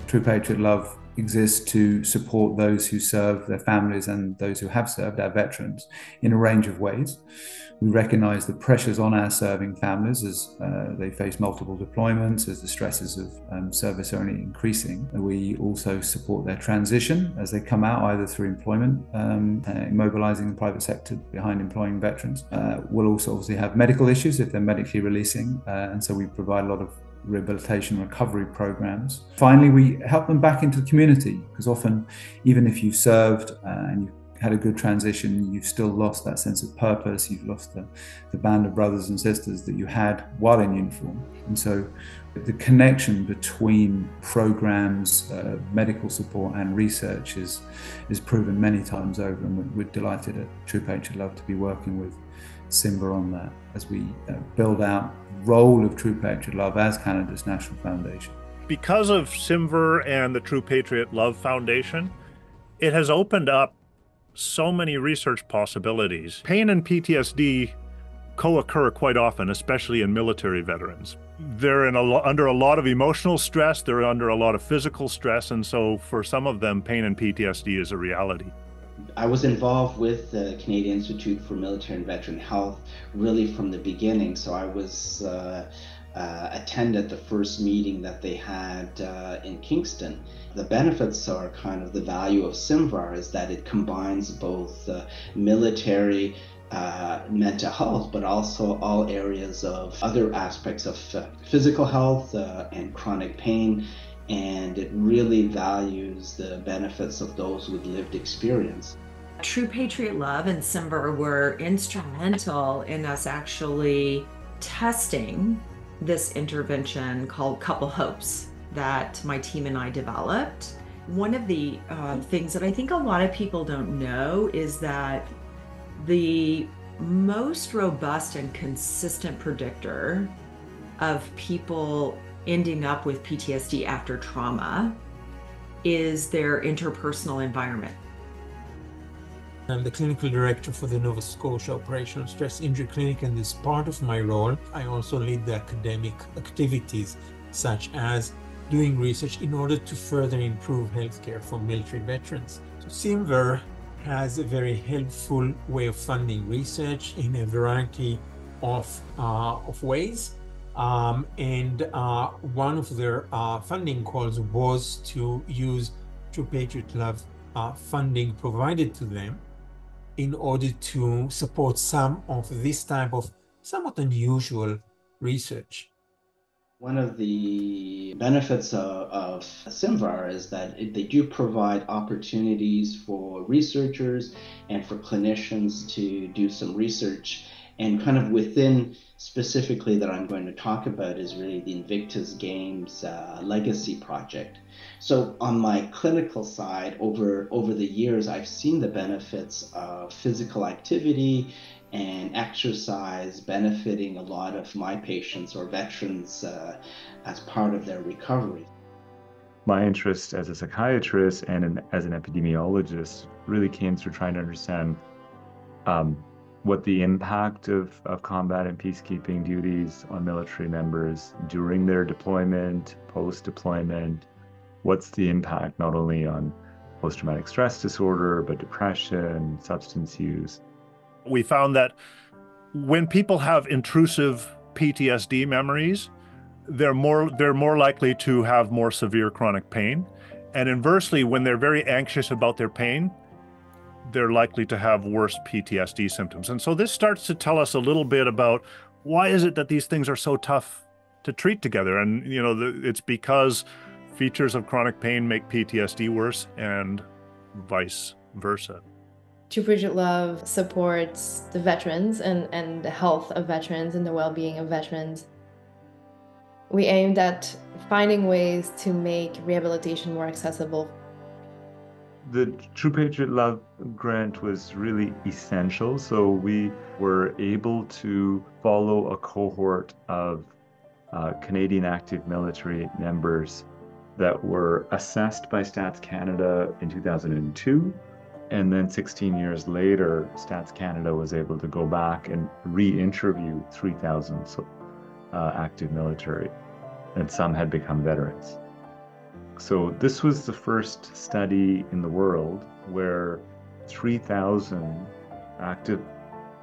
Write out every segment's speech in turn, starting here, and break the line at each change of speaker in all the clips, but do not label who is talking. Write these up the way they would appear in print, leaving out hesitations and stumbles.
True Patriot Love exists to support those who serve their families and those who have served, our veterans, in a range of ways. We recognise the pressures on our serving families as they face multiple deployments, as the stresses of service are only increasing. We also support their transition as they come out, either through employment, mobilising the private sector behind employing veterans. We'll also obviously have medical issues if they're medically releasing, and so we provide a lot of rehabilitation recovery programs. Finally, we help them back into the community, because often, even if you've served and you've had a good transition, you've still lost that sense of purpose, you've lost the band of brothers and sisters that you had while in uniform. And so the connection between programs, medical support and research is proven many times over, and we're delighted at True Patriot Love to be working with SIMBA on that as we build out the role of True Patriot Love as Canada's national foundation.
Because of SIMVR and the True Patriot Love Foundation, it has opened up so many research possibilities. Pain and PTSD co-occur quite often, especially in military veterans. They're under a lot of emotional stress, they're under a lot of physical stress, and so for some of them, pain and PTSD is a reality.
I was involved with the Canadian Institute for Military and Veteran Health really from the beginning, so I was attended the first meeting that they had in Kingston. The benefits are kind of the value of SIMVR is that it combines both military mental health, but also all areas of other aspects of physical health and chronic pain, and it really values the benefits of those with lived experience.
True Patriot Love and SIMVR were instrumental in us actually testing this intervention called Couple Hopes that my team and I developed. One of the things that I think a lot of people don't know is that the most robust and consistent predictor of people ending up with PTSD after trauma is their interpersonal environment.
I'm the clinical director for the Nova Scotia Operational Stress Injury Clinic, and as part of my role, I also lead the academic activities such as doing research in order to further improve healthcare for military veterans. So SIMVR has a very helpful way of funding research in a variety of ways. And one of their funding calls was to use True Patriot Love funding provided to them in order to support some of this type of somewhat unusual research.
One of the benefits of SIMVR is that they do provide opportunities for researchers and for clinicians to do some research, and kind of within specifically that I'm going to talk about is really the Invictus Games Legacy Project. So on my clinical side, over the years, I've seen the benefits of physical activity and exercise benefiting a lot of my patients or veterans as part of their recovery.
My interest as a psychiatrist and as an epidemiologist really came through trying to understand what the impact of combat and peacekeeping duties on military members during their deployment, post-deployment. What's the impact not only on post-traumatic stress disorder, but depression, substance use.
We found that when people have intrusive PTSD memories, they're more likely to have more severe chronic pain. And inversely, when they're very anxious about their pain, they're likely to have worse PTSD symptoms. And so this starts to tell us a little bit about why is it that these things are so tough to treat together. And it's because features of chronic pain make PTSD worse and vice versa.
True Patriot Love supports the veterans and the health of veterans and the well-being of veterans. We aimed at finding ways to make rehabilitation more accessible.
The True Patriot Love grant was really essential. So we were able to follow a cohort of Canadian active military members that were assessed by Stats Canada in 2002. And then 16 years later, Stats Canada was able to go back and re-interview 3,000 active military, and some had become veterans. So this was the first study in the world where 3,000 active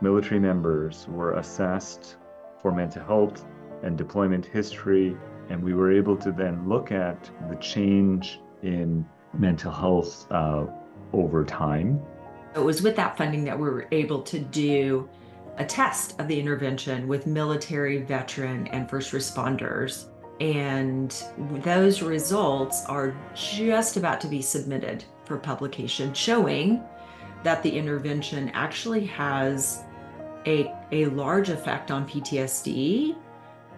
military members were assessed for mental health and deployment history, and we were able to then look at the change in mental health over time.
It was with that funding that we were able to do a test of the intervention with military, veteran, and first responders. And those results are just about to be submitted for publication, showing that the intervention actually has a large effect on PTSD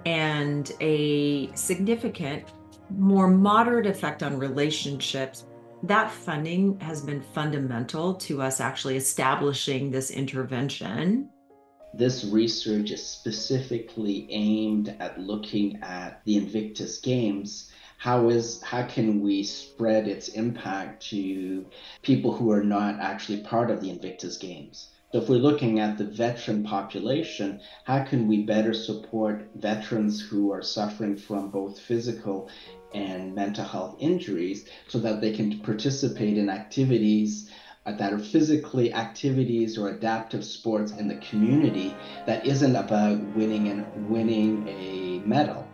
and a significant, more moderate effect on relationships. That funding has been fundamental to us actually establishing this intervention.
This research is specifically aimed at looking at the Invictus Games. How can we spread its impact to people who are not actually part of the Invictus Games? So if we're looking at the veteran population, how can we better support veterans who are suffering from both physical and mental health injuries so that they can participate in activities that are physically activities or adaptive sports in the community that isn't about winning a medal?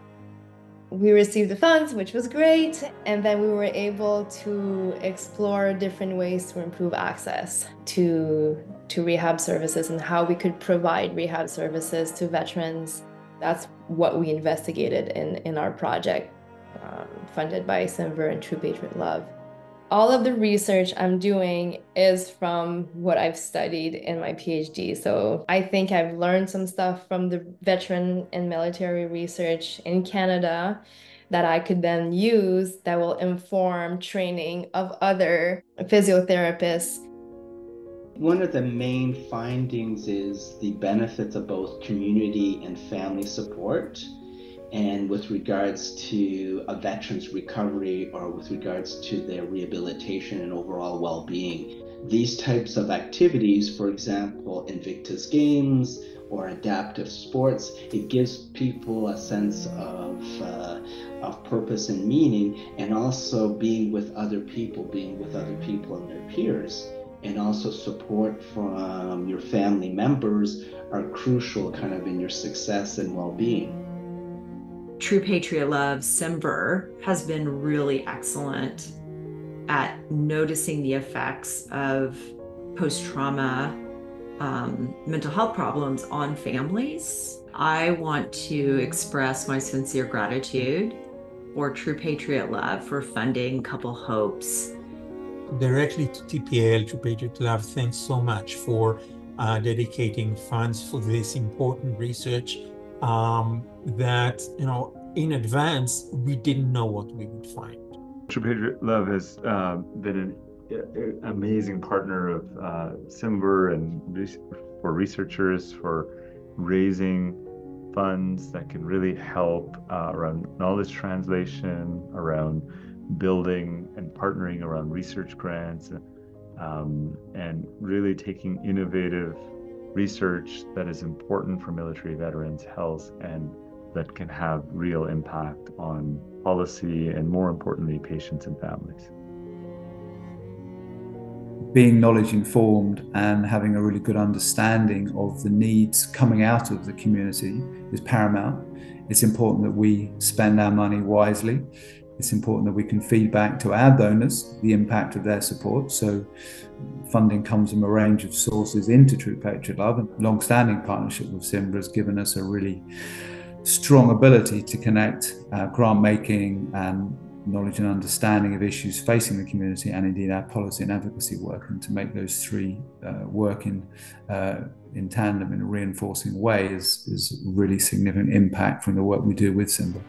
We received the funds, which was great, and then we were able to explore different ways to improve access to rehab services and how we could provide rehab services to veterans. That's what we investigated in our project, funded by CIMVR and True Patriot Love. All of the research I'm doing is from what I've studied in my PhD. So I think I've learned some stuff from the veteran and military research in Canada that I could then use that will inform training of other physiotherapists.
One of the main findings is the benefits of both community and family support. And with regards to a veteran's recovery or with regards to their rehabilitation and overall well-being, these types of activities, for example, Invictus Games or adaptive sports, it gives people a sense of purpose and meaning, and also being with other people and their peers. And also support from your family members are crucial kind of in your success and well-being.
True Patriot Love, CIMVR, has been really excellent at noticing the effects of post-trauma mental health problems on families. I want to express my sincere gratitude for True Patriot Love for funding Couple Hopes.
Directly to TPL, True Patriot Love, thanks so much for dedicating funds for this important research that, in advance, we didn't know what we would find.
True Patriot Love has been an amazing partner of CIMVR and for researchers for raising funds that can really help around knowledge translation, around building and partnering around research grants, and really taking innovative research that is important for military veterans' health and that can have real impact on policy and, more importantly, patients and families.
Being knowledge informed and having a really good understanding of the needs coming out of the community is paramount. It's important that we spend our money wisely. It's important that we can feed back to our donors the impact of their support. So funding comes from a range of sources into True Patriot Love, and long-standing partnership with CIMVR has given us a really strong ability to connect grant making and knowledge and understanding of issues facing the community, and indeed our policy and advocacy work, and to make those three work in tandem in a reinforcing way is really significant impact from the work we do with CIMVR.